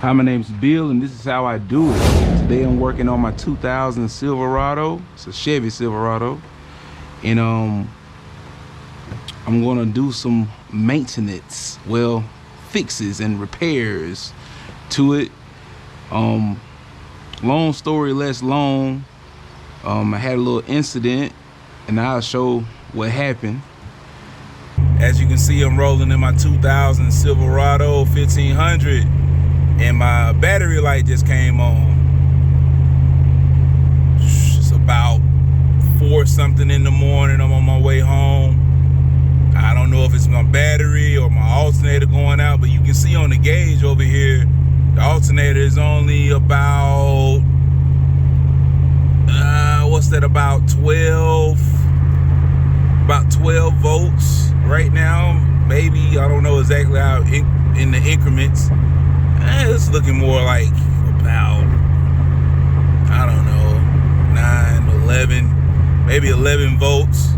Hi, my name's Bill, and this is how I do it. Today I'm working on my 2000 Silverado. It's a Chevy Silverado, and I'm gonna do some maintenance, well, fixes and repairs to it. Long story less long. I had a little incident, and I'll show what happened. As you can see, I'm rolling in my 2000 Silverado 1500, and my battery light just came on. It's about 4 something in the morning. I'm on my way home. I don't know if it's my battery or my alternator going out, but you can see on the gauge over here, the alternator is only about, what's that, about 12 volts right now. Maybe, I don't know exactly how in the increments. It's looking more like about, I don't know, 9, 11, maybe 11 volts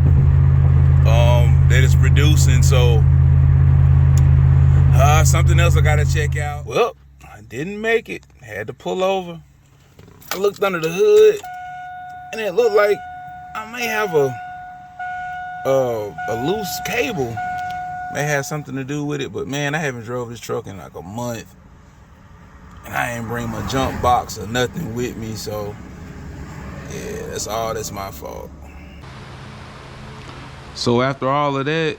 that it's producing. So something else I gotta check out. Well, I didn't make it. Had to pull over. I looked under the hood, and it looked like I may have a loose cable. May have something to do with it, but man, I haven't drove this truck in like a month, and I ain't bring my jump box or nothing with me. So yeah, that's my fault. So after all of that,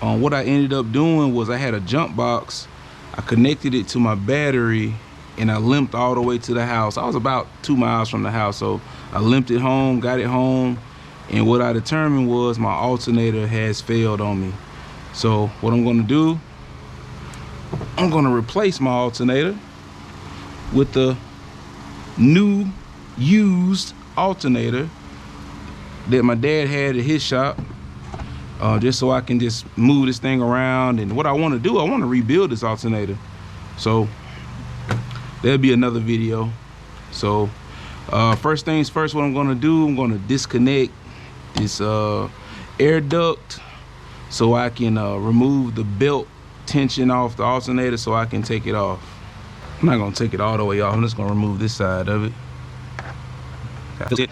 what I ended up doing was I had a jump box. I connected it to my battery, and I limped all the way to the house. I was about 2 miles from the house, so I limped it home, got it home, and what I determined was my alternator has failed on me. So what I'm gonna do, I'm gonna replace my alternator with the new used alternator that my dad had at his shop, just so I can just move this thing around. And what I want to do, I want to rebuild this alternator. So there'll be another video. So first things first, what I'm going to do, I'm going to disconnect this air duct so I can remove the belt tension off the alternator so I can take it off. I'm not going to take it all the way off. I'm just going to remove this side of it. That's it.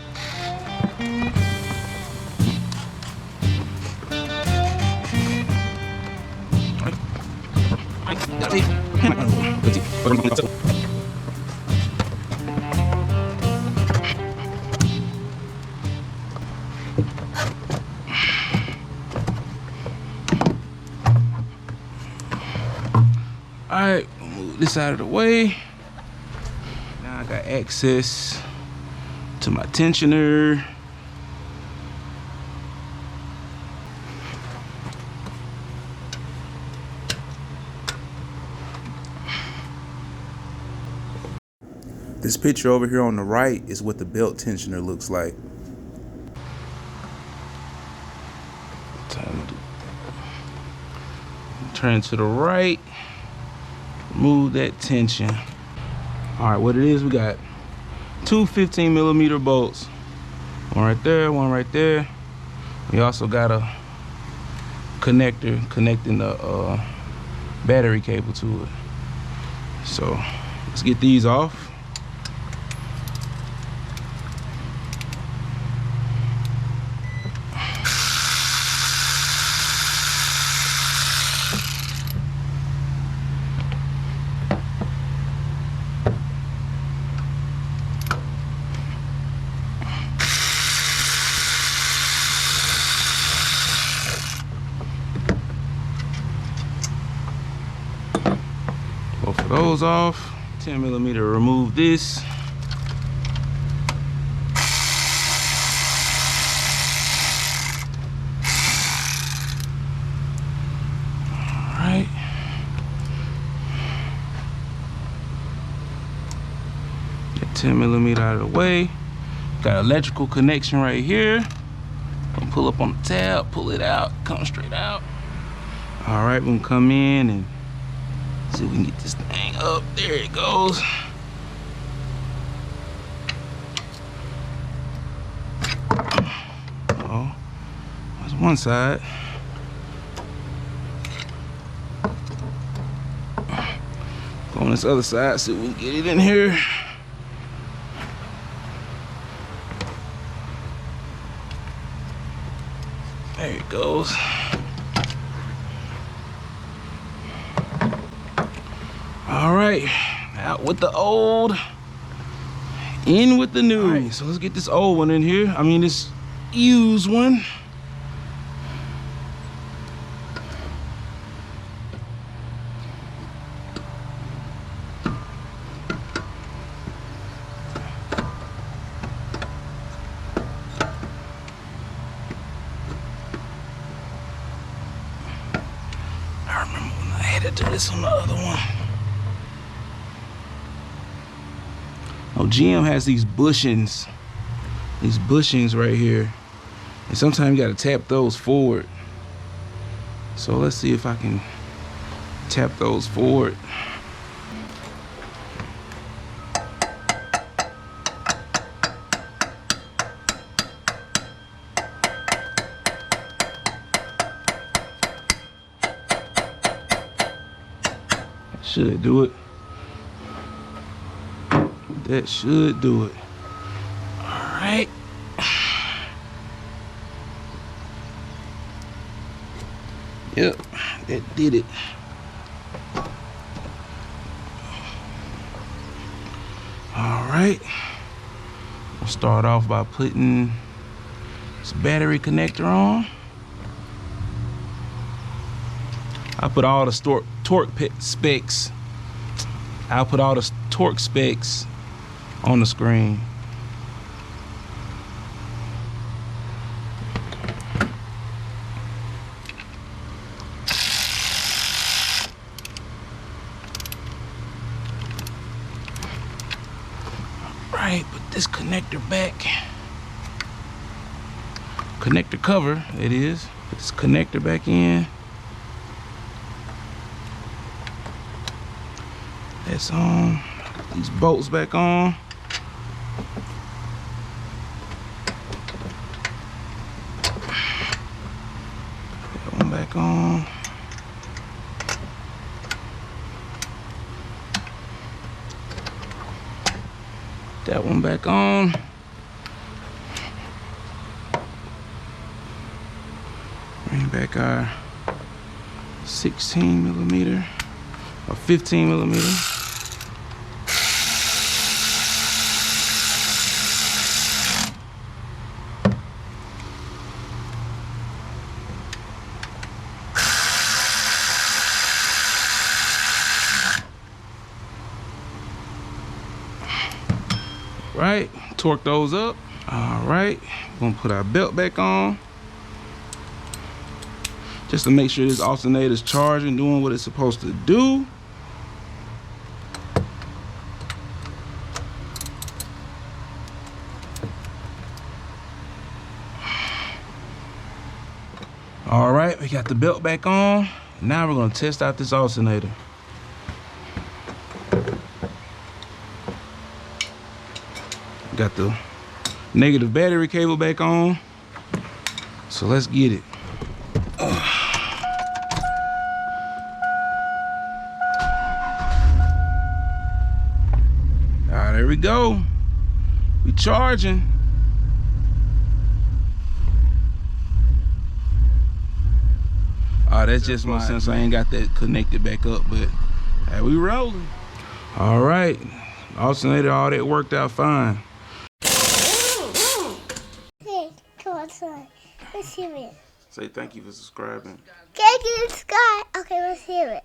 Alright, move this out of the way. Now I got access to my tensioner. This picture over here on the right is what the belt tensioner looks like. Turn to the right, remove that tension. All right, what it is, we got 2 15mm bolts. One right there, one right there. We also got a connector connecting the battery cable to it. So let's get these off. Both of those off. 10mm, remove this. Alright. Get 10mm out of the way. Got electrical connection right here. Pull up on the tab, pull it out, come straight out. Alright, we're gonna come in and see if we can get this thing up. There it goes. Oh, that's one side. On this other side, see if we can get it in here. There it goes. All right, out with the old, in with the new. All right, so let's get this old one in here. I mean, this used one. I remember when I had to do this on the other one. Oh, GM has these bushings right here. And sometimes you gotta tap those forward. So let's see if I can tap those forward. That should do it. That should do it. All right. Yep, that did it. All right. We'll start off by putting this battery connector on. I put all the torque specs. I'll put all the torque specs on the screen. Right, put this connector back. Connector cover, it is. Put this connector back in. That's on. Put these bolts back on. That one back on. That one back on. Bring back our 16 millimeter or 15 millimeter. Right, torque those up. All right, we're gonna put our belt back on just to make sure this alternator is charging, doing what it's supposed to do. All right, we got the belt back on. Now we're gonna test out this alternator. Got the negative battery cable back on. So let's get it. Ah, there we go. We charging. Oh, that's just my sense. I ain't got that connected back up, but hey, we rolling. All right, alternator, all that worked out fine. Let's hear it. Say thank you for subscribing. Thank you, Sky. Okay, let's hear it.